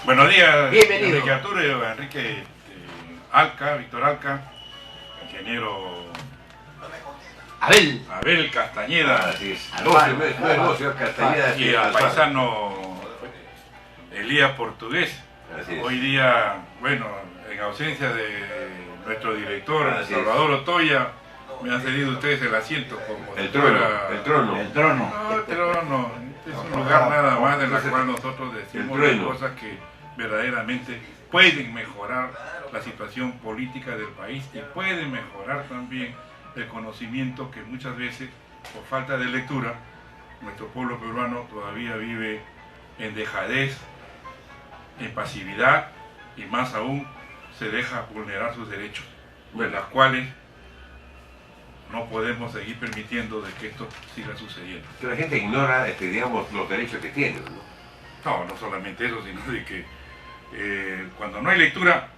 Buenos días, Bienvenido. Enrique Arturo, Enrique Alca, Víctor Alca, ingeniero Abel Castañeda. Así es. Señor Castañeda. Y al paisano Elías Portugués. Así es. Hoy día, bueno, en ausencia de nuestro director, Así es. Salvador Otoya, me han cedido ustedes el asiento como El si trono, fuera- el trono. El trono. No, el trono. Es un lugar nada más en la cual nosotros decimos El trueno. cosas que verdaderamente pueden mejorar la situación política del país y pueden mejorar también el conocimiento que muchas veces, por falta de lectura, nuestro pueblo peruano todavía vive en dejadez, en pasividad y más aún se deja vulnerar sus derechos, de las cuales no podemos seguir permitiendo de que esto siga sucediendo. Que la gente ignora, digamos, los derechos que tiene, ¿no? No, no solamente eso, sino de que cuando no hay lectura,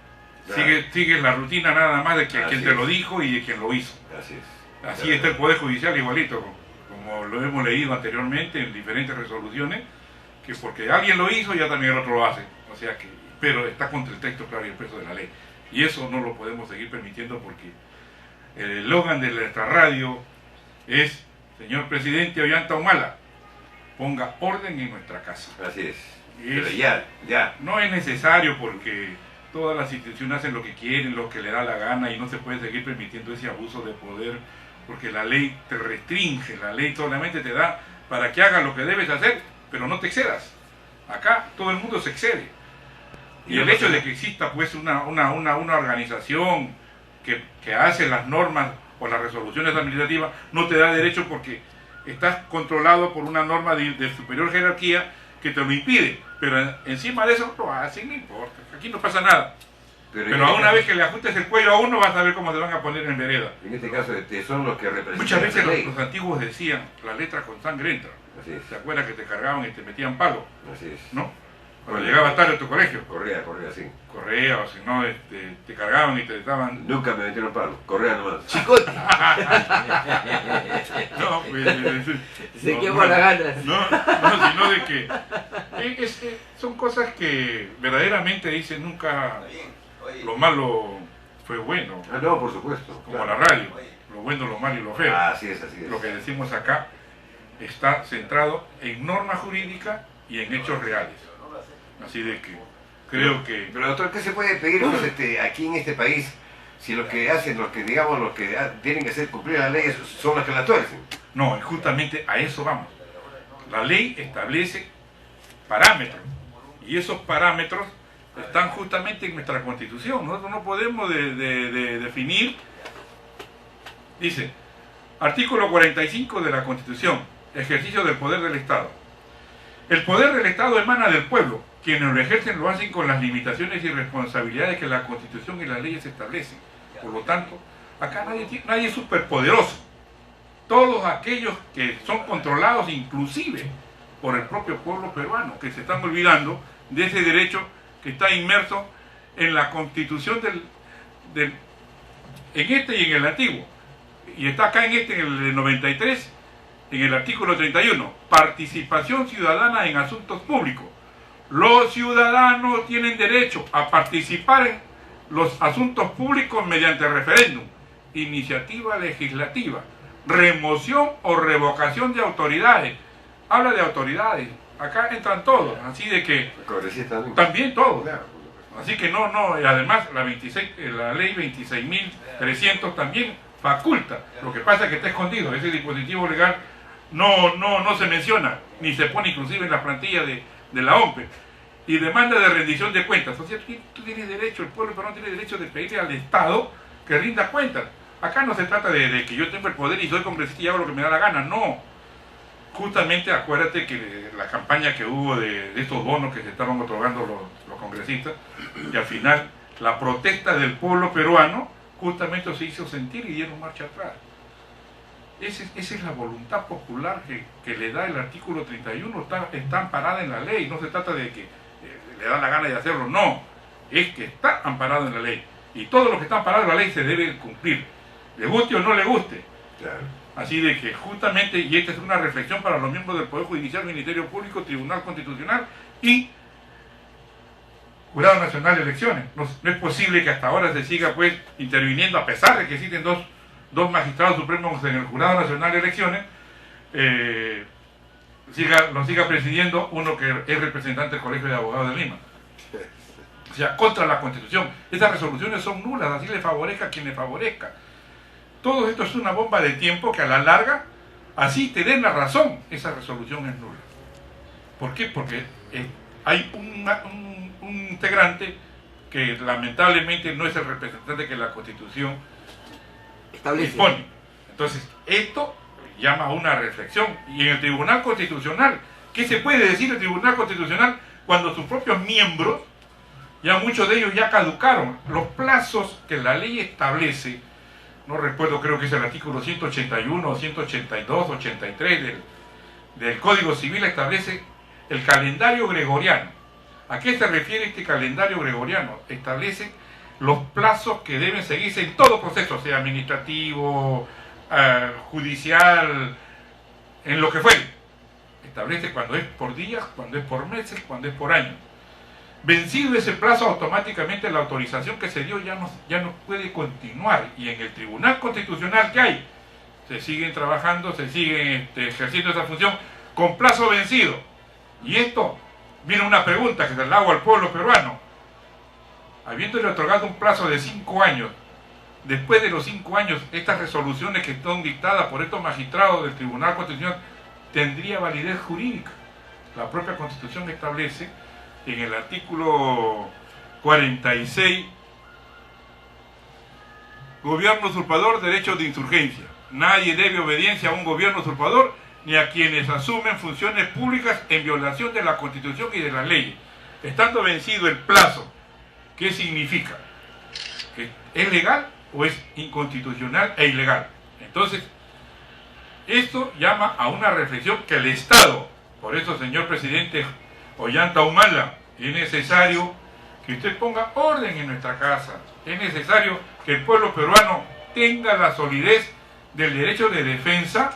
Claro. sigue la rutina nada más de que Así quien te es. lo dijo y de quien lo hizo. Así es. Así está el Poder Judicial igualito, como lo hemos leído anteriormente en diferentes resoluciones, que porque alguien lo hizo ya también el otro lo hace. O sea que, pero está contra el texto claro y el peso de la ley. Y eso no lo podemos seguir permitiendo porque el eslogan de nuestra radio es: señor presidente Ollanta Humala, ponga orden en nuestra casa. Así es. Y Pero ya. no es necesario porque todas las instituciones hacen lo que quieren, lo que le da la gana y no se puede seguir permitiendo ese abuso de poder porque la ley te restringe, la ley solamente te da para que hagas lo que debes hacer, pero no te excedas. Acá todo el mundo se excede. Y el hecho de que exista pues una organización que hace las normas o las resoluciones administrativas no te da derecho porque estás controlado por una norma de superior jerarquía que te lo impide, pero encima de eso lo hacen, no importa, aquí no pasa nada. Pero a una vez que le ajustes el cuello a uno vas a ver cómo te van a poner en vereda. En este caso son los que representan Muchas veces la ley. los antiguos decían, la letra con sangre entra. Así es. ¿Se acuerdan que te cargaban y te metían palo? Así es. ¿No? Cuando llegabas tarde a tu colegio. Correa, sí. Correa, o si no, te cargaban y te daban... Nunca me metieron palo. Correa nomás. Chicote. No, pues... Se quemó la gana. No, sino de que... son cosas que verdaderamente dicen nunca lo malo fue bueno. Ah, no, por supuesto. Como claro. la radio, lo bueno, lo malo y lo feo. Así es, así es. Lo que decimos acá está centrado en norma jurídica y en hechos reales. Así de que creo que... Pero doctor, ¿qué se puede pedir pues, aquí en este país si lo que hacen, los que tienen que hacer cumplir las leyes son los que la tuercen? No, justamente a eso vamos. La ley establece parámetros y esos parámetros están justamente en nuestra Constitución. Nosotros no podemos definir, dice, artículo 45 de la Constitución, ejercicio del poder del Estado. El poder del Estado emana del pueblo. Quienes lo ejercen lo hacen con las limitaciones y responsabilidades que la Constitución y las leyes establecen. Por lo tanto, acá nadie es superpoderoso. Todos aquellos que son controlados inclusive por el propio pueblo peruano, que se están olvidando de ese derecho que está inmerso en la Constitución en este y en el antiguo. Y está acá en el 93, en el artículo 31, participación ciudadana en asuntos públicos. Los ciudadanos tienen derecho a participar en los asuntos públicos mediante referéndum, iniciativa legislativa, remoción o revocación de autoridades. Habla de autoridades, acá entran todos, así de que también todos. Así que no, y además la ley 26.300 también faculta. Lo que pasa es que está escondido, ese dispositivo legal no se menciona, ni se pone inclusive en la plantilla de la OMPE. Y demanda de rendición de cuentas. O sea, tú tienes derecho, el pueblo peruano tiene derecho de pedirle al Estado que rinda cuentas. Acá no se trata de que yo tengo el poder y soy congresista y hago lo que me da la gana, no. Justamente acuérdate que la campaña que hubo de estos bonos que se estaban otorgando los congresistas, y al final la protesta del pueblo peruano justamente se hizo sentir y dieron marcha atrás. Esa es la voluntad popular que le da el artículo 31, está amparada en la ley, no se trata de que le da la gana de hacerlo, no, es que está amparado en la ley, y todo lo que está amparado en la ley se debe cumplir, le guste o no le guste. Claro. Así de que justamente, y esta es una reflexión para los miembros del Poder Judicial, Ministerio Público, Tribunal Constitucional y Jurado Nacional de Elecciones. No es posible que hasta ahora se siga pues interviniendo, a pesar de que existen dos magistrados supremos en el Jurado Nacional de Elecciones, lo siga presidiendo uno que es representante del Colegio de Abogados de Lima. O sea, contra la Constitución. Esas resoluciones son nulas, así le favorezca a quien le favorezca. Todo esto es una bomba de tiempo que a la larga, así te den la razón, esa resolución es nula. ¿Por qué? Porque hay un integrante que lamentablemente no es el representante que la Constitución establece. Dispone. Entonces, esto llama a una reflexión. Y en el Tribunal Constitucional, ¿qué se puede decir del Tribunal Constitucional cuando sus propios miembros, ya muchos de ellos ya caducaron? Los plazos que la ley establece, no recuerdo, creo que es el artículo 181, 182, 83 del Código Civil, establece el calendario gregoriano. ¿A qué se refiere este calendario gregoriano? Establece los plazos que deben seguirse en todo proceso, sea administrativo, judicial, en lo que fuere. Establece cuando es por días, cuando es por meses, cuando es por años. Vencido ese plazo, automáticamente la autorización que se dio ya no puede continuar. Y en el Tribunal Constitucional, ¿qué hay? Se siguen trabajando, se siguen ejerciendo esa función con plazo vencido. Y esto, viene una pregunta que se la hago al pueblo peruano. Habiéndole otorgado un plazo de 5 años, después de los 5 años, estas resoluciones que son dictadas por estos magistrados del Tribunal Constitucional, ¿tendría validez jurídica? La propia Constitución establece en el artículo 46, gobierno usurpador, derecho de insurgencia. Nadie debe obediencia a un gobierno usurpador ni a quienes asumen funciones públicas en violación de la Constitución y de las leyes. Estando vencido el plazo, ¿qué significa? ¿Que es legal o es inconstitucional e ilegal? Entonces, esto llama a una reflexión que el Estado, por eso, señor presidente Ollanta Humala, es necesario que usted ponga orden en nuestra casa. Es necesario que el pueblo peruano tenga la solidez del derecho de defensa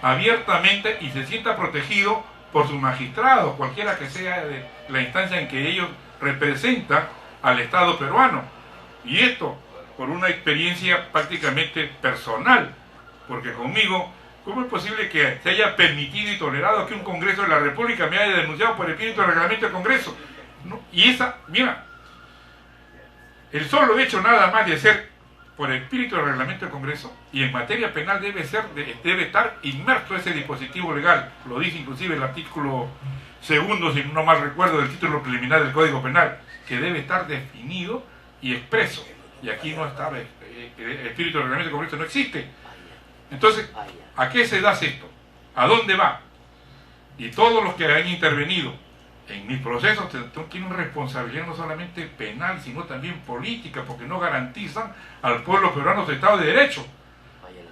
abiertamente y se sienta protegido por sus magistrados, cualquiera que sea de la instancia en que ellos representan al Estado peruano. Y esto por una experiencia prácticamente personal, porque conmigo, ¿cómo es posible que se haya permitido y tolerado que un Congreso de la República me haya denunciado por espíritu del reglamento del Congreso? ¿No? Y esa, mira, el solo hecho nada más de ser por espíritu del reglamento del Congreso, y en materia penal debe estar inmerso ese dispositivo legal. Lo dice inclusive el artículo 2, si no mal recuerdo, del título preliminar del Código Penal, que debe estar definido y expreso. Y aquí no estaba, el espíritu del reglamento del Congreso no existe. Entonces, ¿a qué se da esto? ¿A dónde va? Y todos los que han intervenido en mis procesos tienen responsabilidad no solamente penal, sino también política, porque no garantizan al pueblo peruano su Estado de Derecho.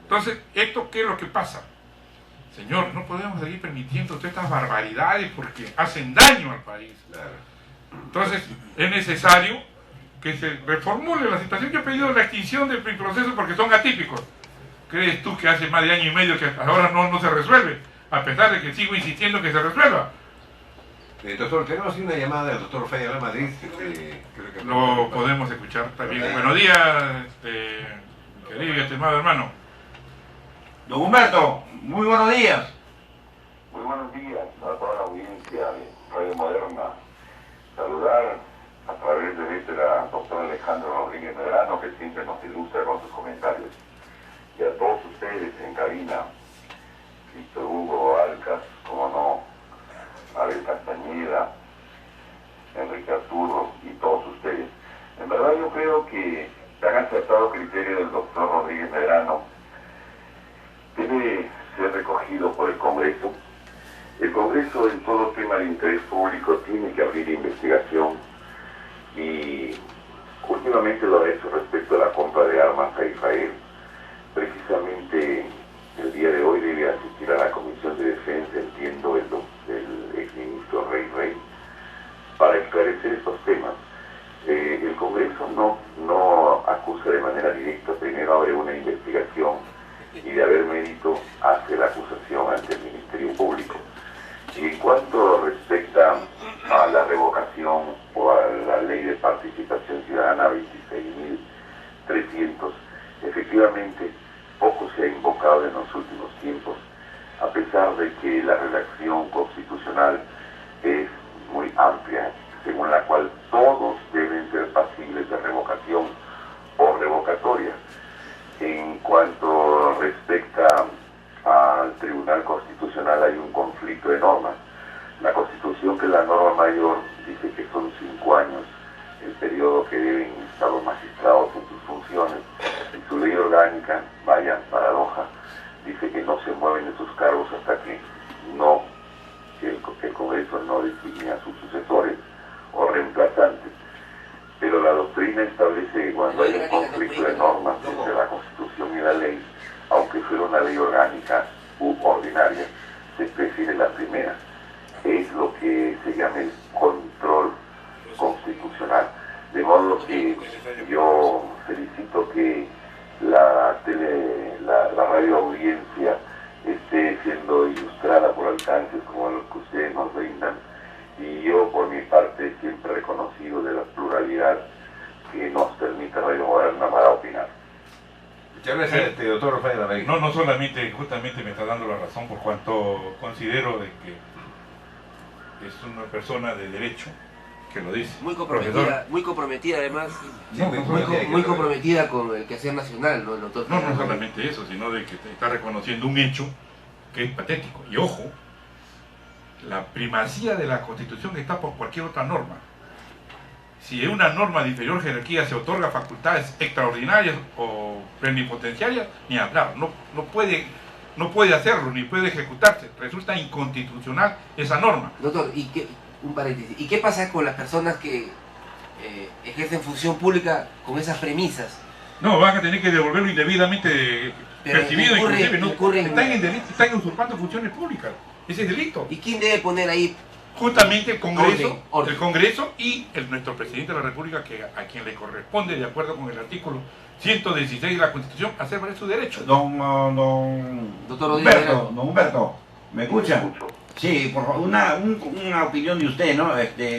Entonces, ¿esto qué es lo que pasa? Señor, no podemos seguir permitiendo todas estas barbaridades porque hacen daño al país. Entonces, es necesario que se reformule la situación. Yo he pedido la extinción del proceso porque son atípicos. ¿Crees tú que hace más de año y medio que hasta ahora no se resuelve? A pesar de que sigo insistiendo que se resuelva. Doctor, tenemos una llamada del doctor Fay Alá Madrid. Creo que lo podemos escuchar también. Buenos días, querido y estimado hermano. Don Humberto, muy buenos días. Muy buenos días a toda la audiencia de Radio Moderna. Saludar a través de la doctora Alejandra Rodríguez Medrano, que siempre nos ilustra con sus comentarios. Y a todos ustedes en cabina, Víctor Hugo Alcas, como no, Abel Castañeda, Enrique Arturo y todos ustedes. En verdad yo creo que tan acertado criterio del doctor Rodríguez Medrano debe ser recogido por el Congreso. El Congreso en todo tema de interés público tiene que abrir investigación y últimamente lo ha hecho respecto a la compra de armas a Israel. Precisamente el día de hoy debe asistir a la Comisión de Defensa, entiendo, el exministro Rey, para esclarecer estos temas. El Congreso no acusa de manera directa, primero abre una investigación y de haber mérito hace la acusación ante el Ministerio Público. Y en cuanto respecta a la revocación o la redacción constitucional es muy amplia, según la cual todos deben ser pasibles de revocación o revocatoria. En cuanto respecta al Tribunal Constitucional, hay un conflicto de normas. La Constitución, que es la norma mayor, dice que son 5 años el periodo que deben estar los magistrados en sus funciones. En su ley orgánica, vaya paradoja, dice que no se mueven de sus cargos hasta que el Congreso no designe a sus sucesores o reemplazantes. Pero la doctrina establece que cuando hay un conflicto de normas entre la Constitución y la ley, aunque fuera una ley orgánica u ordinaria, se prefiere la primera. Es lo que se llama el control constitucional. De modo que yo felicito que la radio audiencia esté siendo ilustrada por alcances como los que ustedes nos brindan, y yo por mi parte siempre reconocido de la pluralidad que nos permite Radio Moderna para opinar. Muchas gracias, doctor Rafael Arrey. No solamente, justamente me está dando la razón por cuanto considero de que es una persona de derecho que lo dice. Muy Profesor. comprometida además, Sí, muy comprometida con el quehacer nacional, ¿no? El doctor No Fernando. solamente eso, sino de que está reconociendo un hecho que es patético. Y ojo, la primacía de la Constitución está por cualquier otra norma. Si en una norma de inferior jerarquía se otorga facultades extraordinarias o plenipotenciarias, ni hablar, no puede hacerlo, ni puede ejecutarse. Resulta inconstitucional esa norma. Doctor, un paréntesis, ¿y qué pasa con las personas que ejercen función pública con esas premisas? No, van a tener que devolverlo indebidamente Pero percibido, inclusive, ¿no? incurren- Están usurpando funciones públicas. Ese es delito. ¿Y quién debe poner ahí? Justamente el Congreso, Orden. el Congreso y nuestro presidente de la República, a quien le corresponde, de acuerdo con el artículo 116 de la Constitución, hacer valer su derecho. Don Doctor Rodríguez Humberto, Vera. don Humberto, ¿me escucha? Escucho. Sí, por favor, una opinión de usted, ¿no?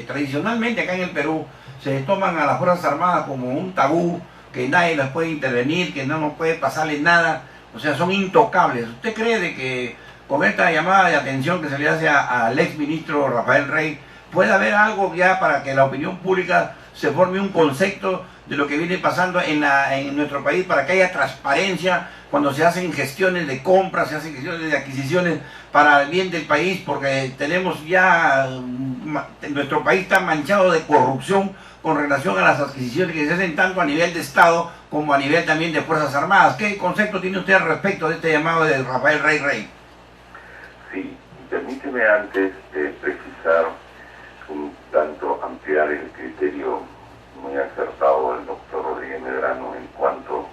Tradicionalmente acá en el Perú se toman a las Fuerzas Armadas como un tabú, que nadie las puede intervenir, que no nos puede pasarle nada, o sea, son intocables. ¿Usted cree de que con esta llamada de atención que se le hace al ex ministro Rafael Rey, puede haber algo ya para que la opinión pública se forme un concepto de lo que viene pasando en nuestro país, para que haya transparencia cuando se hacen gestiones de compras, se hacen gestiones de adquisiciones para el bien del país, porque tenemos ya, nuestro país está manchado de corrupción con relación a las adquisiciones que se hacen tanto a nivel de Estado como a nivel también de Fuerzas Armadas? ¿Qué concepto tiene usted al respecto de este llamado de Rafael Rey? Sí, permíteme antes precisar un tanto, ampliar el criterio muy acertado del doctor Rodríguez Medrano en cuanto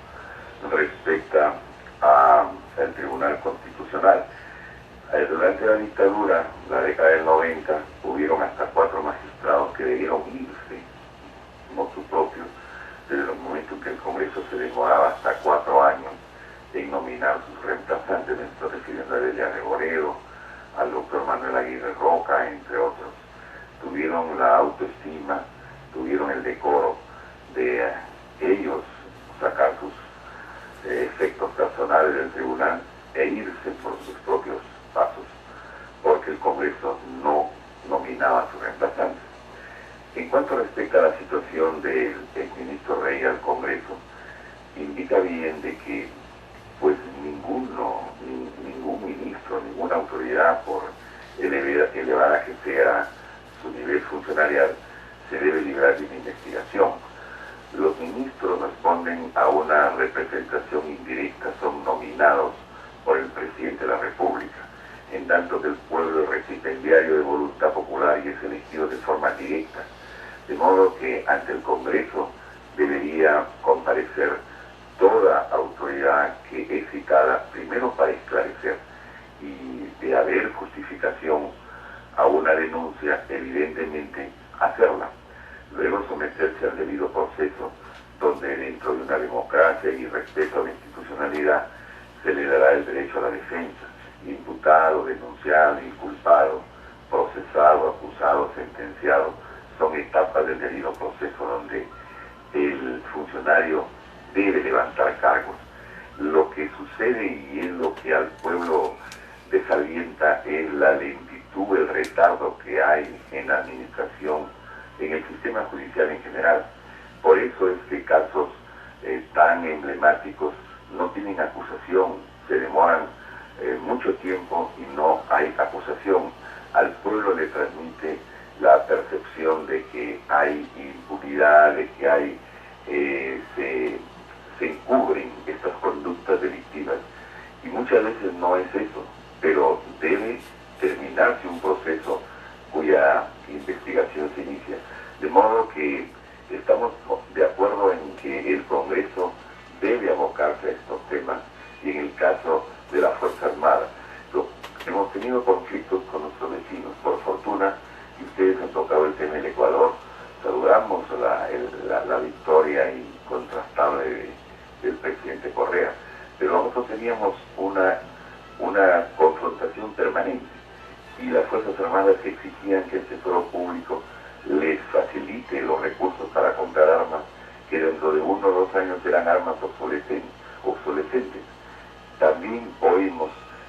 respecta al Tribunal Constitucional. Durante la dictadura, la década del 90, hubieron hasta 4 magistrados que debieron irse, motu propio, desde los momentos que el Congreso se demoraba hasta 4 años en nominar sus reemplazantes. Me estoy refiriendo a Delia Reboredo, al doctor Manuel Aguirre Roca, entre otros. Tuvieron la autoestima, tuvieron el decoro de ellos sacar sus efectos personales del tribunal e irse por sus propios pasos, porque el Congreso no nominaba a sus reemplazantes. En cuanto respecta a la situación del exministro Rey al Congreso, indica bien de que pues ningún ministro, ninguna autoridad, por elevada que sea su nivel funcionarial, se debe librar de una investigación. Los ministros responden a una representación indirecta, son nominados por el presidente de la República, en tanto que el pueblo es recipiendario de voluntad popular y es elegido de forma directa. De modo que ante el Congreso debería comparecer toda autoridad que es citada, primero para esclarecer, y de haber justificación a una denuncia, evidentemente hacerla. Luego someterse al debido proceso, donde dentro de una democracia y respeto a la institucionalidad se le dará el derecho a la defensa, imputado, denunciado, inculpado, procesado, acusado, sentenciado. Son etapas del debido proceso donde el funcionario debe levantar cargos. Lo que sucede, y es lo que al pueblo de desalienta es la lentitud, el retardo que hay en la administración, en el sistema judicial en general. Por eso es que casos tan emblemáticos no tienen acusación, se demoran mucho tiempo y no hay acusación. Al pueblo le transmite la percepción de que hay impunidad, de que hay se encubren estas conductas delictivas, y muchas veces no es eso, pero debe terminarse un proceso cuya investigación se inicia. De modo que estamos de acuerdo en que el Congreso debe abocarse a estos temas, y en el caso de la Fuerza Armada, hemos tenido conflictos con nuestros vecinos. Por fortuna, y ustedes han tocado el tema del Ecuador, saludamos la victoria incontrastable del presidente Correa, pero nosotros teníamos una confrontación permanente, y las Fuerzas Armadas exigían que el sector público les facilite los recursos para comprar armas, que dentro de 1 o 2 años eran armas obsolescentes. También hoy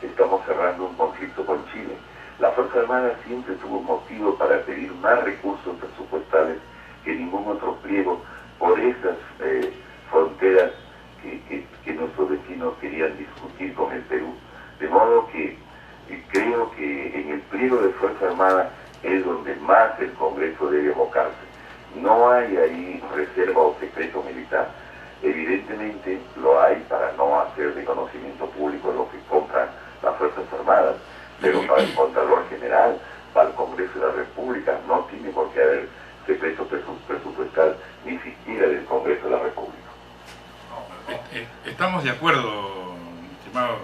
estamos cerrando un conflicto con Chile. La Fuerza Armada siempre tuvo motivo para pedir más recursos presupuestales que ningún otro pliego por esas fronteras que nuestros vecinos querían discutir con el Perú. De modo que creo que en el pliego de Fuerza Armada es donde más el Congreso debe abocarse. No hay ahí reserva o secreto militar. Evidentemente lo hay para no hacer de conocimiento público lo que compran las Fuerzas Armadas, pero para el Contralor General, para el Congreso de la República, no tiene por qué haber secreto presupuestal, ni siquiera del Congreso de la República. Estamos de acuerdo, estimado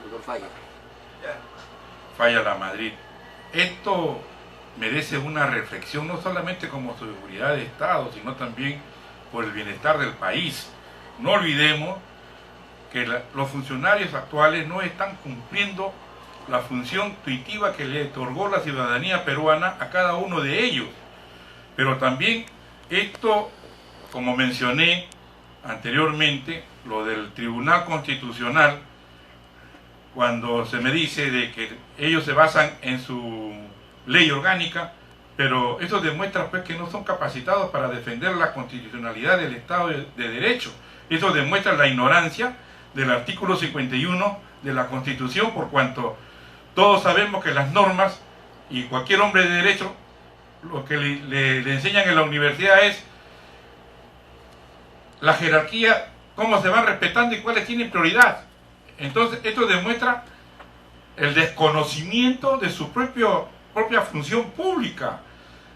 Doctor Falla. Falla La Madrid. Esto merece una reflexión, no solamente como seguridad de Estado, sino también por el bienestar del país. No olvidemos que los funcionarios actuales no están cumpliendo la función tuitiva que le otorgó la ciudadanía peruana a cada uno de ellos. Pero también esto, como mencioné anteriormente, lo del Tribunal Constitucional, cuando se me dice de que ellos se basan en su ley orgánica, pero eso demuestra pues que no son capacitados para defender la constitucionalidad del Estado de Derecho. Eso demuestra la ignorancia del artículo 51 de la Constitución, por cuanto todos sabemos que las normas, y cualquier hombre de derecho, lo que le enseñan en la universidad es la jerarquía, cómo se van respetando y cuáles tienen prioridad. Entonces esto demuestra el desconocimiento de su propia función pública.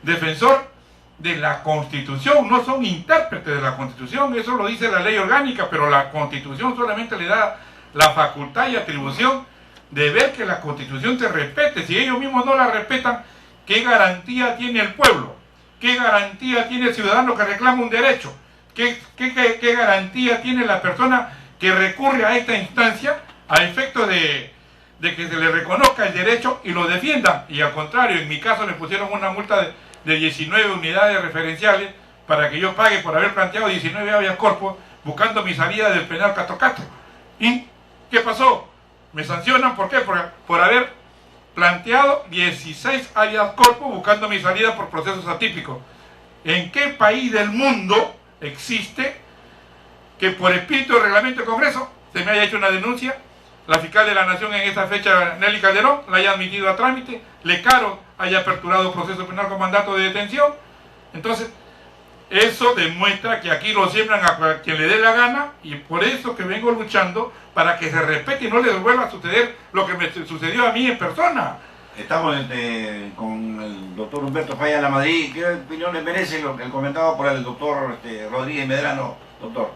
Defensor de la Constitución, no son intérpretes de la Constitución, eso lo dice la ley orgánica, pero la Constitución solamente le da la facultad y atribución de ver que la Constitución se respete. Si ellos mismos no la respetan, ¿qué garantía tiene el pueblo? ¿Qué garantía tiene el ciudadano que reclama un derecho? ¿Qué garantía tiene la persona que recurre a esta instancia a efecto de que se le reconozca el derecho y lo defiendan? Y al contrario, en mi caso me pusieron una multa de 19 unidades referenciales para que yo pague por haber planteado 19 habeas corpus buscando mi salida del penal Catocato. ¿Y qué pasó? Me sancionan, ¿por qué? Por haber planteado 16 habeas corpus buscando mi salida por procesos atípicos. ¿En qué país del mundo existe que por espíritu del reglamento del Congreso se me haya hecho una denuncia? La fiscal de la Nación en esa fecha, Nelly Calderón, la haya admitido a trámite, Lecaro haya aperturado proceso penal con mandato de detención. Entonces, eso demuestra que aquí lo siembran a quien le dé la gana, y por eso que vengo luchando para que se respete y no les vuelva a suceder lo que me sucedió a mí en persona. Estamos con el doctor Humberto Falla La Madrid. ¿Qué opinión le merece el comentado por el doctor Rodríguez Medrano, doctor?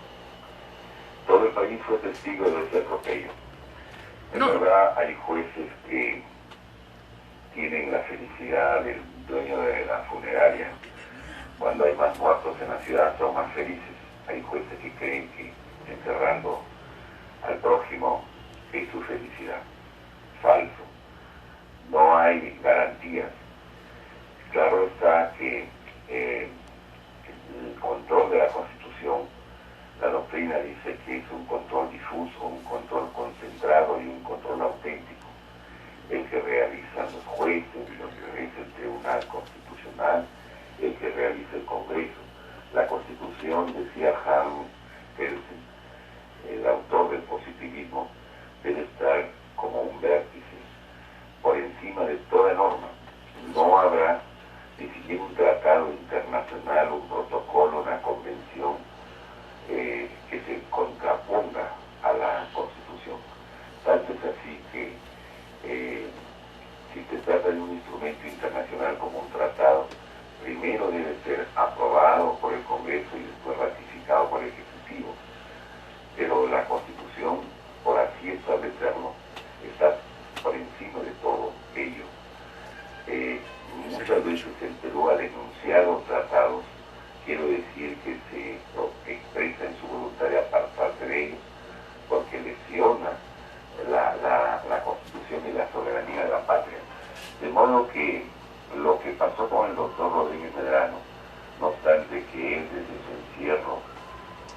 Todo el país fue testigo de ese atropello. En verdad hay jueces que tienen la felicidad del dueño de la funeraria. Cuando hay más muertos en la ciudad son más felices. Hay jueces que creen que enterrando al prójimo es su felicidad. Falso. No hay garantías. Claro está que el control de la Constitución, la doctrina dice que es un control difuso, un control concentrado y un control auténtico. el Congreso. La Constitución, decía Hans Kelsen, el autor del positivismo, debe estar como un vértice por encima de toda norma. No habrá ni siquiera un tratado internacional, un protocolo, una convención que se contraponga a la Constitución. Tanto es así que si se trata de un instrumento internacional como un tratado, primero debe ser aprobado por el Congreso y después ratificado por el Ejecutivo. Pero la Constitución, por así establecerlo, está por encima de todo ello. Muchas veces el Perú ha denunciado tratados, quiero decir que se expresa en su voluntad de apartarse de ellos, porque lesiona la Constitución y la soberanía de la patria. De modo que lo que pasó con el doctor Rodríguez Medrano, no obstante que él desde su encierro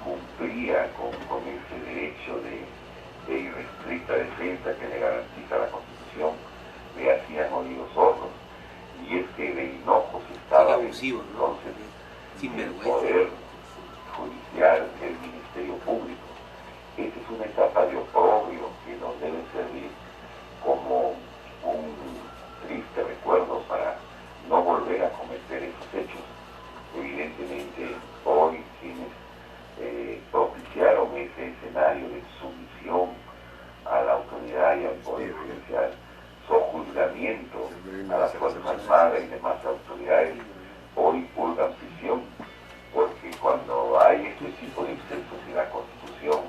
cumplía con ese derecho de irrestricta defensa que le garantiza la Constitución, le hacían oídos sordos. Y es que de hinojos estaba abusivo, ¿no? entonces Sin el vergüenza. poder judicial, el Ministerio Público. Esta es una etapa de oprobio que nos debe servir como un triste recuerdo para no volver a cometer esos hechos. Evidentemente, hoy quienes propiciaron ese escenario de sumisión a la autoridad y al poder judicial, sojuzgamiento a las Fuerzas Armadas y demás autoridades, hoy purgan prisión, porque cuando hay este tipo de excesos y la Constitución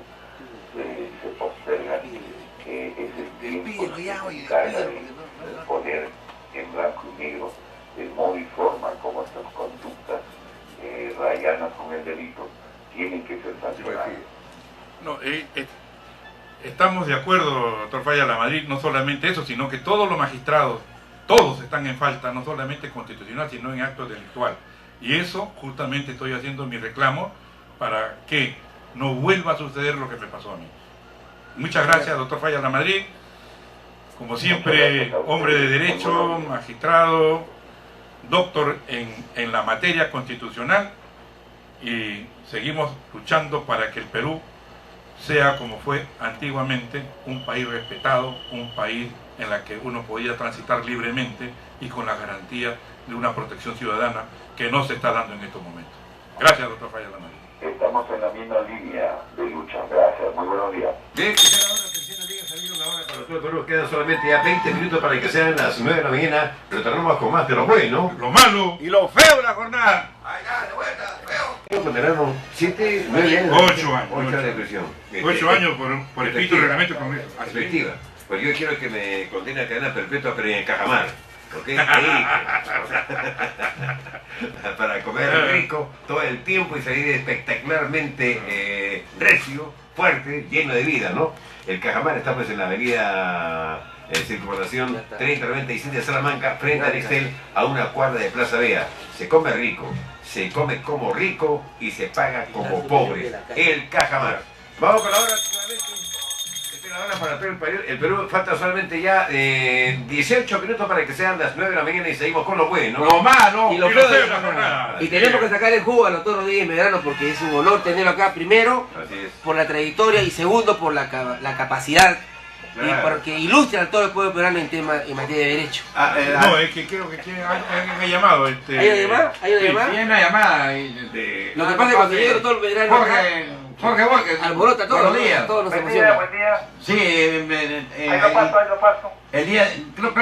se posterga, es el tiempo que se encarga de poner en blanco y negro el modo y forma como estas conductas rayanas con el delito tienen que ser sancionadas. No, estamos de acuerdo, doctor Falla Lamadrid, no solamente eso, sino que todos los magistrados, todos están en falta, no solamente constitucional, sino en acto delictual. Y eso justamente estoy haciendo mi reclamo para que no vuelva a suceder lo que me pasó a mí. Muchas gracias, doctor Falla Lamadrid. Como siempre, hombre de derecho, magistrado, doctor en la materia constitucional, y seguimos luchando para que el Perú sea como fue antiguamente, un país respetado, un país en la que uno podía transitar libremente y con la garantía de una protección ciudadana que no se está dando en estos momentos. Gracias, doctor Falla Lamadrid. Estamos en la misma línea de lucha. Gracias, muy buenos días. Bien, que sea ahora, tercera liga, salieron ahora para todo el Perú. Quedan solamente ya 20 minutos para que sean las 9 de la mañana. Retornamos con más de lo bueno. Lo malo Y lo feo de la jornada. Condenaron 7, 9 años. 8 años. 8 años de prisión. 8 años por espíritu de reglamento del Congreso. Así es. Efectiva. Pues yo quiero que me condene a cadena perpetua, pero en Cajamar. ¿Ok? Ahí. Para comer rico todo el tiempo y salir espectacularmente recio, fuerte, lleno de vida, ¿no? El Cajamar está pues en la avenida Circunvalación 3097 de Salamanca, frente al Excel, a una cuadra de Plaza Vea. Se come rico, se come como rico y se paga como pobre. El Cajamar. Vamos con la hora nuevamente. Esta es la hora para el Perú. El Perú falta solamente ya 18 minutos para que sean las 9 de la mañana y seguimos con lo bueno. Lo malo. Y lo Y lo feo feo de de la jornada. Y tenemos que sacar el jugo al doctor Rodríguez Medrano porque es un honor tenerlo acá, primero Así es. por la trayectoria y segundo por la capacidad y Claro. porque ilustra a todo el pueblo peruano en materia de derecho. No, es que creo que alguien me ha llamado. ¿Hay una llamada? ¿Hay una Sí, llamada? Tiene una llamada. De- Lo que pasa es que cuando llega el doctor Medrano acá, Jorge Borges. alborota todo, Buenos días. todos nos Buen emociona. día, buen día. Sí, Ahí lo paso. el día,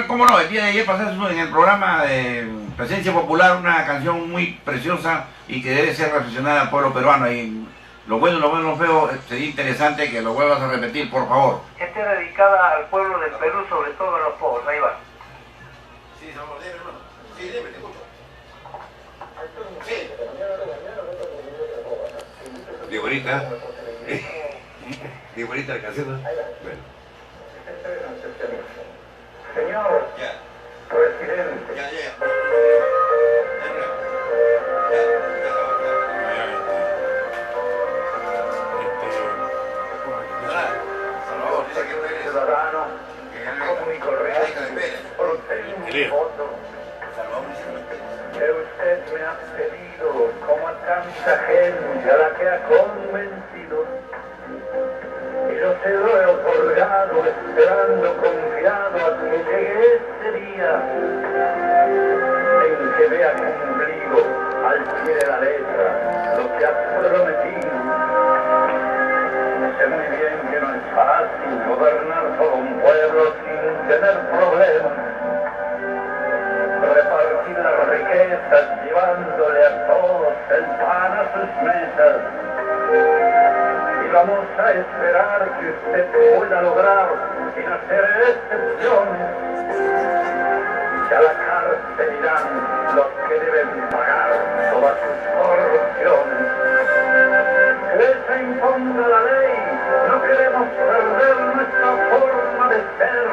¿cómo no? El día de ayer pasaste en el programa de Presencia Popular una canción muy preciosa y que debe ser reflexionada al pueblo peruano. Y lo bueno, lo feo, sería interesante que lo vuelvas a repetir, por favor. Esta es dedicada al pueblo del Perú, sobre todo a los pobres. Ahí va. Sí, hermano. Sí, dime, te escucho. Sí. Bien bonita. Bien bonita la canción, ¿no? Bueno. Señor Ya. presidente, Ya. ciudadano, común y corriente, procede mi voto que usted me ha pedido esa gente a la que ha convencido. Y yo se lo he otorgado esperando confiado a que llegue ese día en que vea cumplido al pie de la letra lo que ha prometido. Sé muy bien que no es fácil gobernar todo un pueblo sin tener problemas, repartir las riquezas llevándole a todos el pan a sus mesas. Y vamos a esperar que usted pueda lograr, sin hacer excepciones, que a la cárcel irán los que deben pagar todas sus corrupciones. Que se imponga la ley, no queremos perder nuestra forma de ser.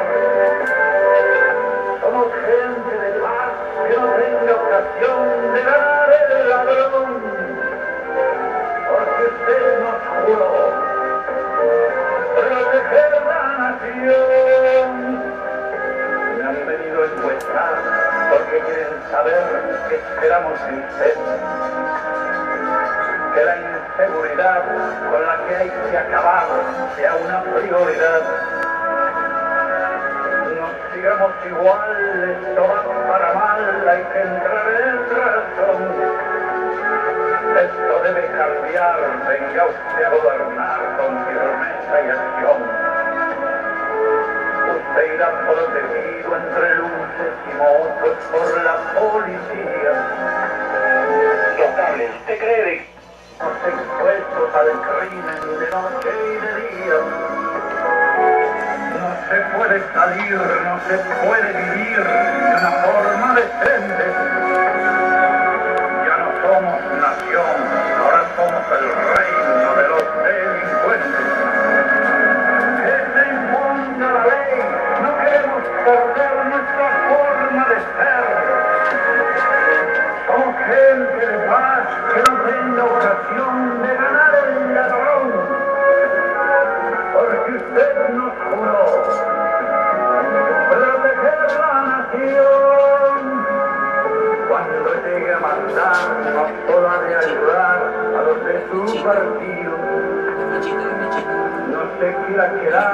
Somos gente de paz que no tenga ocasión de ganar el ladrón. Porque usted nos juró proteger la nación. Me han venido a encuestar porque quieren saber qué esperamos de usted. Que la inseguridad con la que hay que acabar sea una prioridad. No sigamos igual, esto va para mal, hay que entrar en razón. Esto debe cambiar, venga usted a gobernar con firmeza y acción. Usted irá protegido entre luces y motos por la policía. Notable, ¿usted cree? Los expuestos al crimen de noche y de día. No se puede salir, no se puede vivir de una forma decente. Ya no somos nación, ahora somos el reino de los delincuentes. Que se imponga la ley, no queremos perder nuestra forma de ser. Somos gente de paz que no tenga ocasión de ganar el ladrón. Porque usted nos juró proteger la nación. Cuando llegue a mandar, no solo ha de ayudar a los de su partido. No se quiera quedar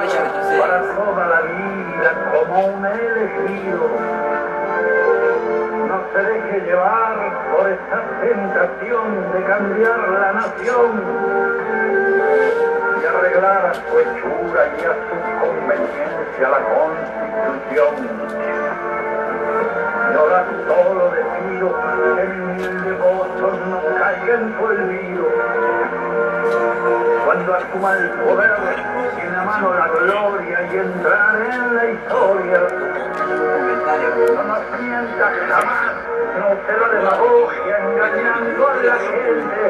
para toda la vida como un elegido. No se deje llevar por esa tentación de cambiar la nación y arreglar a su hechura y a su conveniencia la Constitución. Y ahora solo le pido que mi humilde voto no caiga en su olvido. Cuando asuma el poder, tiene a mano la gloria y entrar en la historia. No nos mienta jamás, no se la demagogia engañando a la gente.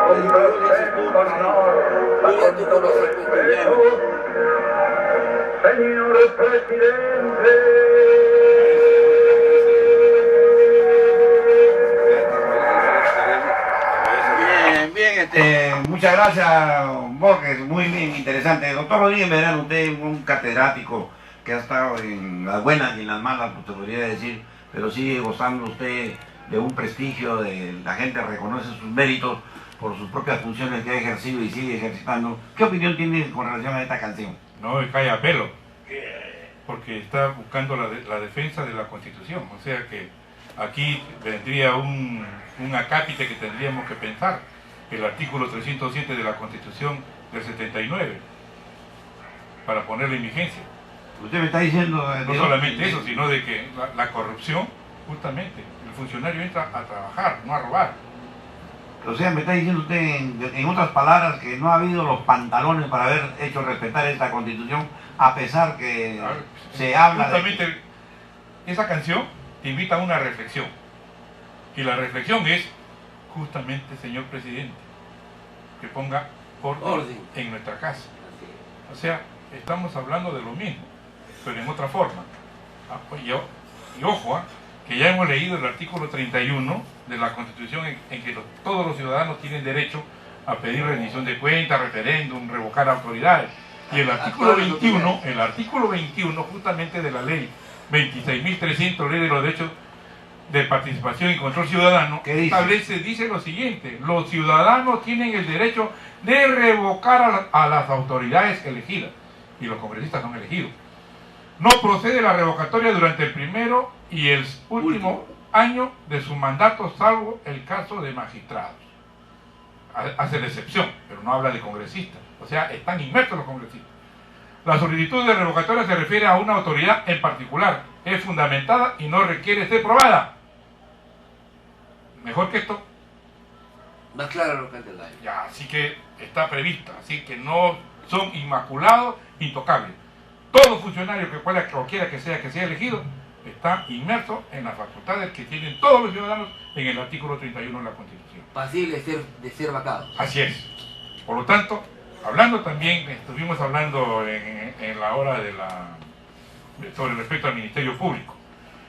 Con respeto, con honor, con todo respeto, señor presidente. Muchas gracias, Borges, muy bien, interesante. Doctor Rodríguez Medrano, usted es un catedrático que ha estado en las buenas y en las malas, pues te podría decir, pero sigue gozando usted de un prestigio, de la gente reconoce sus méritos por sus propias funciones que ha ejercido y sigue ejercitando. ¿Qué opinión tiene con relación a esta canción? No me cae a pelo, porque está buscando la defensa de la Constitución, o sea que aquí vendría un acápite que tendríamos que pensar, el artículo 307 de la Constitución del 79, para ponerle en vigencia. Usted me está diciendo... No solamente eso, sino de que la corrupción, justamente, el funcionario entra a trabajar, no a robar. O sea, me está diciendo usted, en otras palabras, que no ha habido los pantalones para haber hecho respetar esta Constitución, a pesar que se habla justamente esa canción te invita a una reflexión. Y la reflexión es, justamente, señor presidente, que ponga orden en nuestra casa. O sea, estamos hablando de lo mismo, pero en otra forma. Y ojo, que ya hemos leído el artículo 31 de la Constitución en que todos los ciudadanos tienen derecho a pedir rendición de cuentas, referéndum, revocar autoridades. Y el artículo 21 justamente de la ley 26.300, ley de los derechos de Participación y Control Ciudadano ¿Qué dice? dice lo siguiente: los ciudadanos tienen el derecho de revocar a las autoridades elegidas, y los congresistas son elegidos. No procede la revocatoria durante el primero y el último año de su mandato, salvo el caso de magistrados. Hace la excepción, pero no habla de congresistas, o sea, están inmersos los congresistas. La solicitud de revocatoria se refiere a una autoridad en particular, es fundamentada y no requiere ser probada. Mejor que esto. Más claro lo que antes la Ya, así que está prevista, así que no son inmaculados, intocables. Todo funcionario que pueda, cualquiera que sea elegido, está inmerso en las facultades que tienen todos los ciudadanos en el artículo 31 de la Constitución. pasible de ser vacados. Así es. Por lo tanto, hablando también, estuvimos hablando en la hora sobre respecto al Ministerio Público.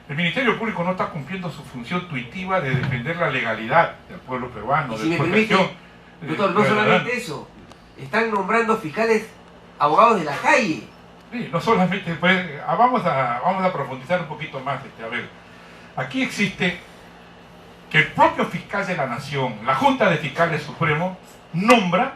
El Ministerio Público no está cumpliendo su función tuitiva de defender la legalidad del pueblo peruano, Y si de me permite, protección. doctor, no solamente eso, están nombrando fiscales abogados de la calle. Sí, no solamente, pues, vamos a profundizar un poquito más. A ver, aquí existe que el propio fiscal de la Nación, la Junta de Fiscales Supremos, nombra,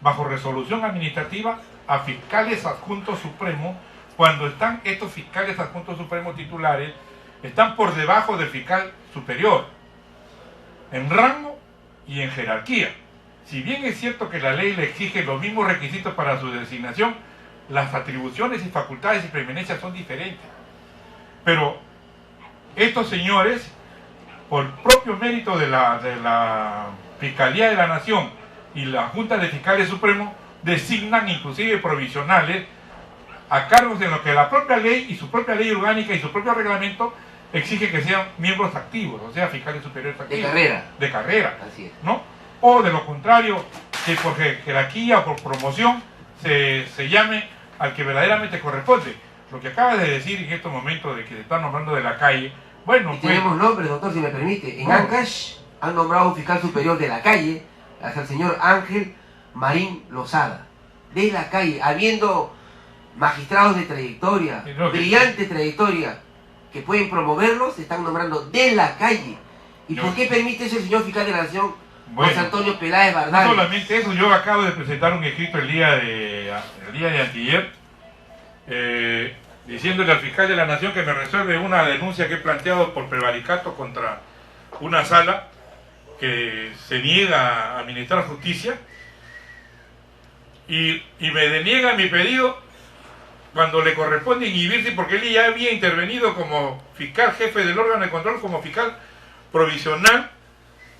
bajo resolución administrativa, a fiscales adjuntos supremos, cuando están estos fiscales adjuntos supremos titulares, están por debajo del fiscal superior, en rango y en jerarquía. Si bien es cierto que la ley le exige los mismos requisitos para su designación, las atribuciones y facultades y preeminencias son diferentes. Pero estos señores, por propio mérito de la Fiscalía de la Nación y la Junta de Fiscales Supremos, designan inclusive provisionales a cargos en los que la propia ley y su propia ley orgánica y su propio reglamento exige que sean miembros activos, o sea, fiscales superiores activos. De carrera. De carrera. Así es. ¿No? O de lo contrario, que por jerarquía o por promoción se llame al que verdaderamente corresponde. Lo que acaba de decir en estos momentos de que se está nombrando de la calle, bueno, Y pues... tenemos nombres, doctor, si me permite. En Ancash han nombrado un fiscal superior de la calle, hasta el señor Ángel Marín Lozada. De la calle, habiendo magistrados de trayectoria, brillante trayectoria, que pueden promoverlos, se están nombrando de la calle. ¿Y por qué permite eso el señor fiscal de la Nación, José Antonio Peláez Bardal? No solamente eso, yo acabo de presentar un escrito el día de anteayer, diciéndole al fiscal de la Nación que me resuelve una denuncia que he planteado por prevaricato contra una sala que se niega a administrar justicia y me deniega mi pedido cuando le corresponde inhibirse, porque él ya había intervenido como fiscal jefe del órgano de control, como fiscal provisional,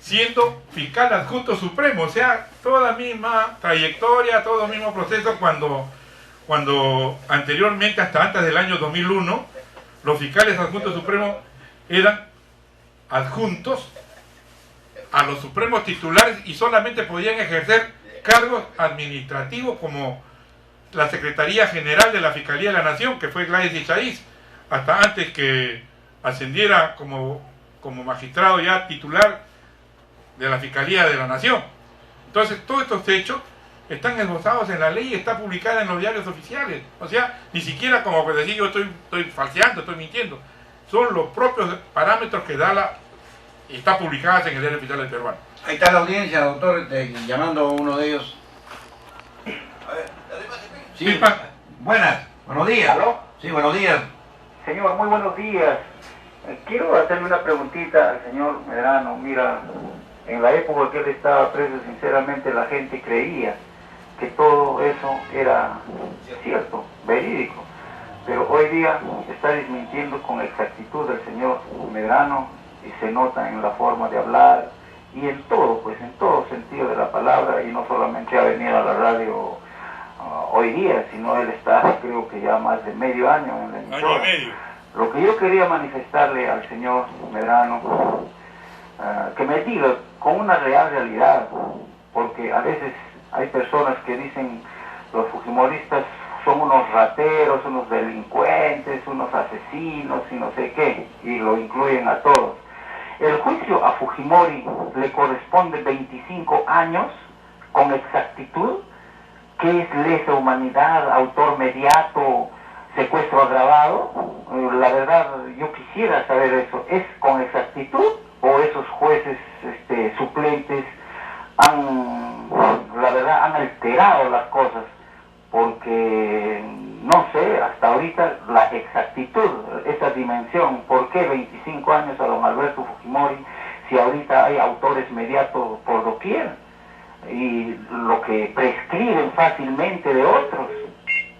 siendo fiscal adjunto supremo, o sea, toda misma trayectoria, todo mismo proceso cuando anteriormente, hasta antes del año 2001, los fiscales adjuntos supremos eran adjuntos a los supremos titulares y solamente podían ejercer cargos administrativos como la Secretaría General de la Fiscalía de la Nación, que fue Gladys Ichaíz, hasta antes que ascendiera como magistrado ya titular de la Fiscalía de la Nación. Entonces, todos estos hechos están esbozados en la ley y está publicada en los diarios oficiales. O sea, ni siquiera como pues decir yo estoy falseando, estoy mintiendo. Son los propios parámetros que da y está publicadas en el diario oficial del peruano. Ahí está la audiencia, doctor, llamando a uno de ellos. Sí, buenas, buenos días. ¿Aló? Sí, buenos días. Señor, muy buenos días. Quiero hacerle una preguntita al señor Medrano. Mira, en la época que él estaba preso, sinceramente la gente creía que todo eso era cierto, verídico. Pero hoy día está desmintiendo con exactitud el señor Medrano y se nota en la forma de hablar y en todo, pues en todo sentido de la palabra, y no solamente ha venido a la radio hoy día, sino él está, creo que ya más de medio año en la emisora. Año y medio. Lo que yo quería manifestarle al señor Medrano, que me diga con una real realidad, porque a veces hay personas que dicen los fujimoristas son unos rateros, unos delincuentes, unos asesinos y no sé qué, y lo incluyen a todos. El juicio a Fujimori le corresponde 25 años con exactitud. ¿Qué es lesa humanidad, autor mediato, secuestro agravado. La verdad, yo quisiera saber eso. ¿Es con exactitud o esos jueces suplentes la verdad, han alterado las cosas? Porque no sé hasta ahorita la exactitud, esa dimensión. ¿Por qué 25 años a don Alberto Fujimori si ahorita hay autores mediatos por doquier? Y lo que prescriben fácilmente de otros,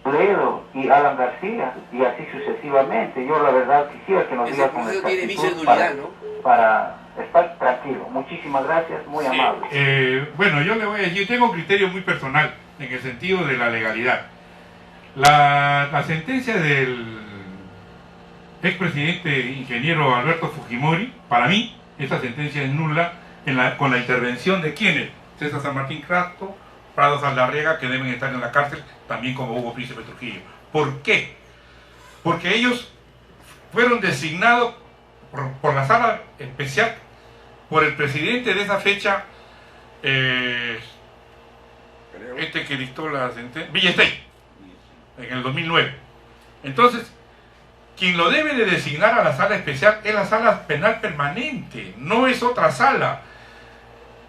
Toledo y Alan García, y así sucesivamente. Yo la verdad quisiera que nos diga con exactitud para estar tranquilo. Muchísimas gracias, muy amable. Bueno, yo le voy a decir, yo tengo un criterio muy personal en el sentido de la legalidad. La sentencia del expresidente ingeniero Alberto Fujimori, para mí, esa sentencia es nula con la intervención de quienes, César San Martín Crasto, Prado Saldarriaga, que deben estar en la cárcel, también como Hugo Príncipe Trujillo. ¿Por qué? Porque ellos fueron designados por la sala especial, por el presidente de esa fecha, que dictó la sentencia, Villestein, en el 2009. Entonces, quien lo debe de designar a la sala especial es la sala penal permanente, no es otra sala.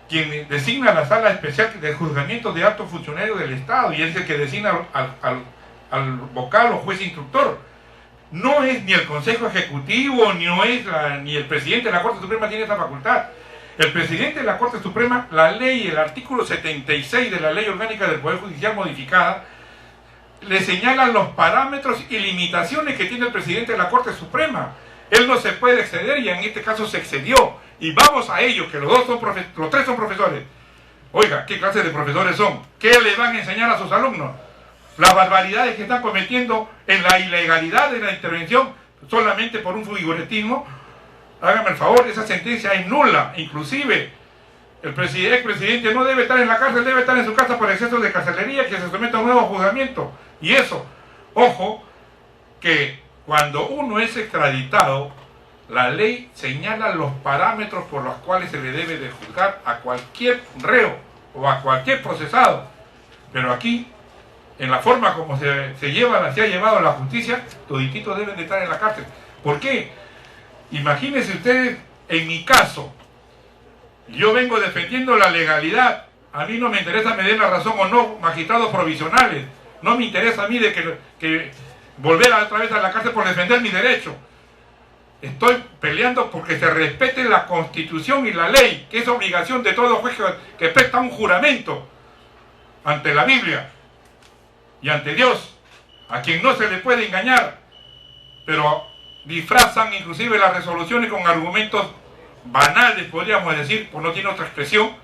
Quien designa a la sala especial de juzgamiento de altos funcionarios del Estado y es el que designa al vocal o juez instructor. No es ni el Consejo Ejecutivo, ni el presidente de la Corte Suprema tiene esa facultad. El presidente de la Corte Suprema, la ley, el artículo 76 de la Ley Orgánica del Poder Judicial modificada, le señalan los parámetros y limitaciones que tiene el presidente de la Corte Suprema. Él no se puede exceder y en este caso se excedió. Y vamos a ellos, que los tres son profesores. Oiga, ¿qué clase de profesores son? ¿Qué le van a enseñar a sus alumnos? Las barbaridades que están cometiendo en la ilegalidad de la intervención solamente por un figuretismo. Hágame el favor, esa sentencia es nula. Inclusive, el expresidente no debe estar en la cárcel, debe estar en su casa por exceso de carcelería, que se someta a un nuevo juzgamiento. Y eso, ojo, que cuando uno es extraditado, la ley señala los parámetros por los cuales se le debe de juzgar a cualquier reo o a cualquier procesado. Pero aquí, en la forma como se ha llevado la justicia, todititos deben de estar en la cárcel. ¿Por qué? Imagínense ustedes, en mi caso, yo vengo defendiendo la legalidad. A mí no me interesa me den la razón o no magistrados provisionales. No me interesa a mí de que volver otra vez a la cárcel por defender mi derecho. Estoy peleando porque se respete la Constitución y la ley, que es obligación de todo juez que presta un juramento ante la Biblia y ante Dios, a quien no se le puede engañar, pero disfrazan inclusive las resoluciones con argumentos banales, podríamos decir, pues no tiene otra expresión,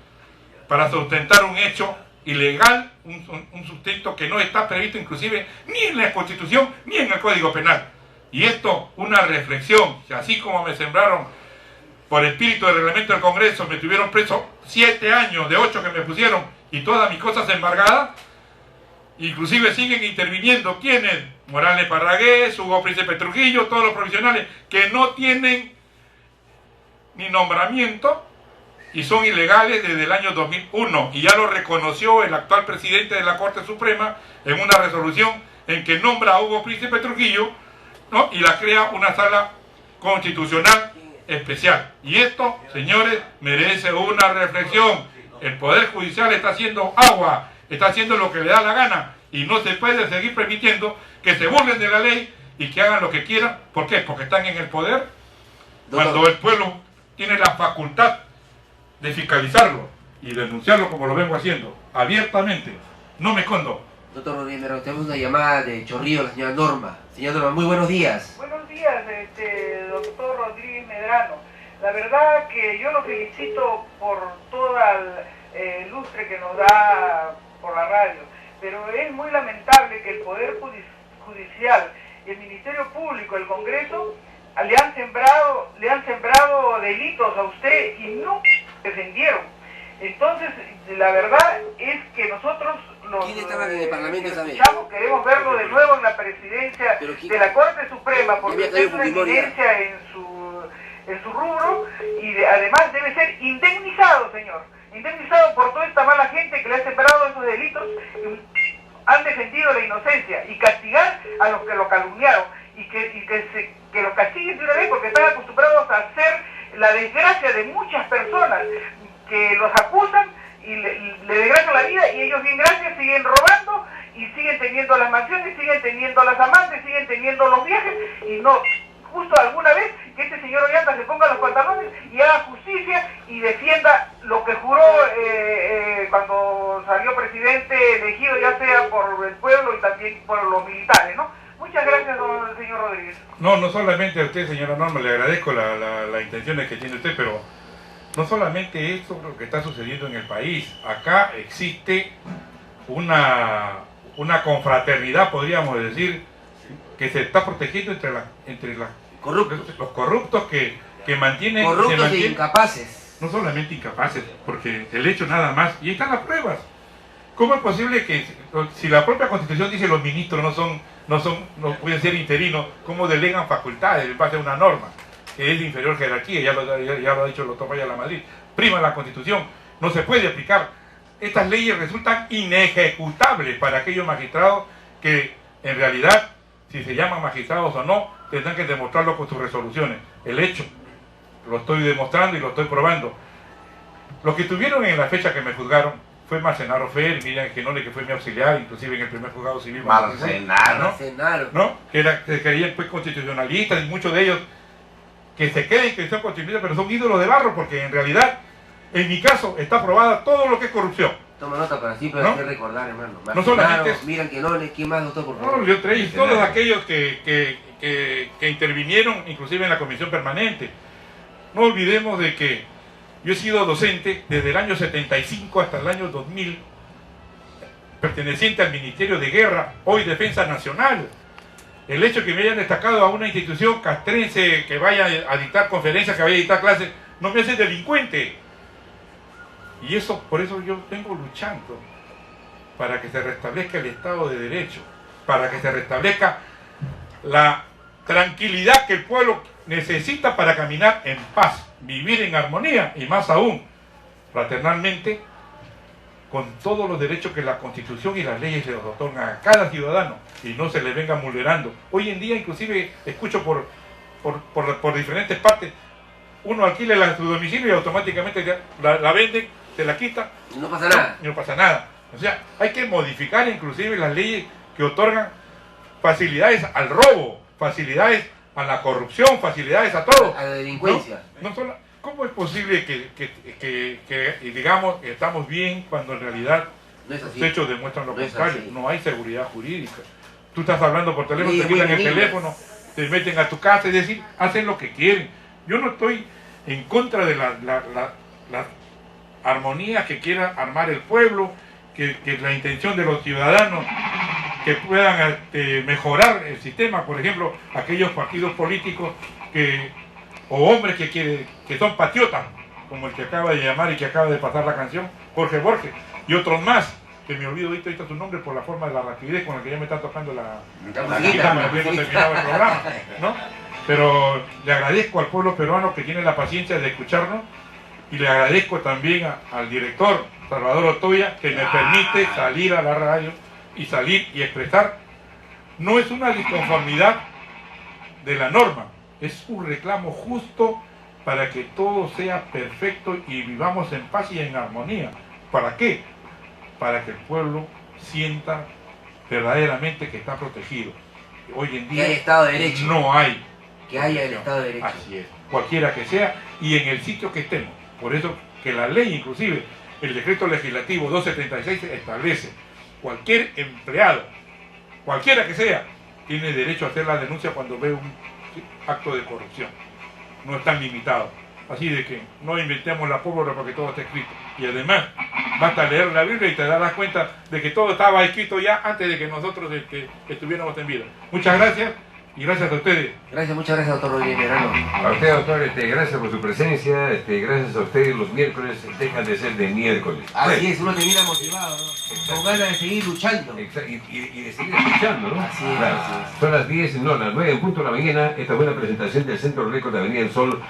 para sustentar un hecho ilegal, un sustento que no está previsto inclusive ni en la Constitución ni en el Código Penal. Y esto, una reflexión, que así como me sembraron por espíritu del reglamento del Congreso, me tuvieron preso 7 años de 8 que me pusieron y todas mis cosas embargadas, inclusive siguen interviniendo quienes, Morales Parragués, Hugo Príncipe Trujillo, todos los profesionales que no tienen ni nombramiento y son ilegales desde el año 2001, y ya lo reconoció el actual presidente de la Corte Suprema en una resolución en que nombra a Hugo Príncipe Trujillo, ¿no? Y la crea una sala constitucional especial. Y esto, señores, merece una reflexión. El Poder Judicial está haciendo agua, está haciendo lo que le da la gana, y no se puede seguir permitiendo que se burlen de la ley y que hagan lo que quieran. ¿Por qué? Porque están en el poder, cuando el pueblo tiene la facultad de fiscalizarlo y denunciarlo, como lo vengo haciendo, abiertamente. No me escondo. Doctor Rodríguez, tenemos una llamada de Chorrillo, la señora Norma. Señora Norma, muy buenos días. Buenos días, doctor Rodríguez Medrano. La verdad que yo lo felicito por toda el lustre que nos da por la radio, pero es muy lamentable que el Poder Judicial, el Ministerio Público, el Congreso, le han sembrado delitos a usted y no defendieron. Entonces, la verdad es que nosotros ¿Quién estaba en el Parlamento esa vez? Queremos verlo de nuevo en la presidencia de la Corte Suprema, porque es una eminencia en su rubro, y además debe ser indemnizado, señor. Indemnizado por toda esta mala gente que le ha sembrado esos delitos. han defendido la inocencia y castigar a los que lo calumniaron y que los castiguen de una vez porque están acostumbrados a hacer la desgracia de muchas personas que los acusan y le desgracian la vida y ellos bien gracias siguen robando y siguen teniendo las mansiones, siguen teniendo las amantes, siguen teniendo los viajes y no, justo alguna vez que este señor Ollanta se ponga los pantalones y haga justicia y defienda lo que juró cuando salió presidente elegido, ya sea por el pueblo y también por los militares, ¿no? Muchas gracias, señor Rodríguez. No solamente a usted, señora Norma, le agradezco las intenciones que tiene usted, pero no solamente esto lo que está sucediendo en el país. Acá existe una confraternidad, podríamos decir, que se está protegiendo entre los corruptos que mantienen... Corruptos e incapaces. No solamente incapaces, porque el hecho nada más, y ahí están las pruebas. ¿Cómo es posible que, si la propia Constitución dice los ministros no pueden ser interinos, cómo delegan facultades en base a una norma que es de inferior jerarquía? Ya lo ha dicho el doctor Vaya La Madrid. Prima la Constitución, no se puede aplicar. Estas leyes resultan inejecutables para aquellos magistrados que en realidad, si se llaman magistrados o no, tendrán que demostrarlo con sus resoluciones. El hecho, lo estoy demostrando y lo estoy probando. Los que estuvieron en la fecha que me juzgaron fue Marcenaro Fer, Miriam Genole, que fue mi auxiliar, inclusive en el primer juzgado civil. Marcenaro, ¿no? Que creían pues constitucionalistas, y muchos de ellos que se creen que son constitucionalistas, pero son ídolos de barro, porque en realidad, en mi caso, está probada todo lo que es corrupción. Toma nota para siempre ¿no? hacer recordar, hermano. No solamente es... Miran que no, ¿quién más, doctor, por favor? No, yo traí todos aquellos que intervinieron, inclusive en la comisión permanente. No olvidemos de que yo he sido docente desde el año 75 hasta el año 2000, perteneciente al Ministerio de Guerra, hoy Defensa Nacional. El hecho que me hayan destacado a una institución castrense que vaya a dictar conferencias, que vaya a dictar clases, no me hace delincuente. Y eso, por eso yo vengo luchando para que se restablezca el Estado de Derecho, para que se restablezca la tranquilidad que el pueblo necesita para caminar en paz, vivir en armonía y más aún, fraternalmente, con todos los derechos que la Constitución y las leyes le otorgan a cada ciudadano y no se le venga vulnerando. Hoy en día, inclusive, escucho por diferentes partes, uno alquila su domicilio y automáticamente la venden, se la quita. Y no pasa nada. Y no pasa nada. O sea, hay que modificar inclusive las leyes que otorgan facilidades al robo, facilidades a la corrupción, facilidades a todo. A la delincuencia. No solo, ¿cómo es posible que digamos que estamos bien cuando en realidad no es así. Los hechos demuestran lo No es contrario? así. No hay seguridad jurídica. Tú estás hablando por teléfono, Sí, te quitan el muy teléfono, te meten a tu casa, es decir, hacen lo que quieren. Yo no estoy en contra de las armonías que quiera armar el pueblo, que la intención de los ciudadanos que puedan mejorar el sistema, por ejemplo, aquellos partidos políticos o hombres que son patriotas, como el que acaba de llamar y que acaba de pasar la canción, Jorge Borges, y otros más, que me olvido ahorita su nombre por la forma de la rapidez con la que ya me está tocando la guitarra, no terminaba el programa, ¿no? Pero le agradezco al pueblo peruano que tiene la paciencia de escucharnos y le agradezco también al director Salvador Otoya que me permite salir a la radio y salir y expresar. No es una disconformidad de la norma, es un reclamo justo para que todo sea perfecto y vivamos en paz y en armonía. ¿Para qué? Para que el pueblo sienta verdaderamente que está protegido. Hoy en día que hay Estado de Derecho. No hay. Que haya el Estado de Derecho. Así es, cualquiera que sea y en el sitio que estemos. Por eso que la ley, inclusive el decreto legislativo 276 establece cualquier empleado, cualquiera que sea, tiene derecho a hacer la denuncia cuando ve un acto de corrupción. No están limitados. Así de que no inventemos la pólvora porque todo está escrito. Y además, basta leer la Biblia y te darás cuenta de que todo estaba escrito ya antes de que nosotros estuviéramos en vida. Muchas gracias. Y gracias a ustedes. Gracias, muchas gracias, doctor Rodríguez Medrano. A usted, doctor, gracias por su presencia. Gracias a ustedes, los miércoles dejan de ser de miércoles. Así es, uno termina motivado, ¿no? Con ganas de seguir luchando. Exacto, y de seguir escuchando, ¿no? Así es, Claro. así es. Son las 10, no, las 9 en punto de la mañana. Esta buena presentación del Centro Récord de Avenida del Sol.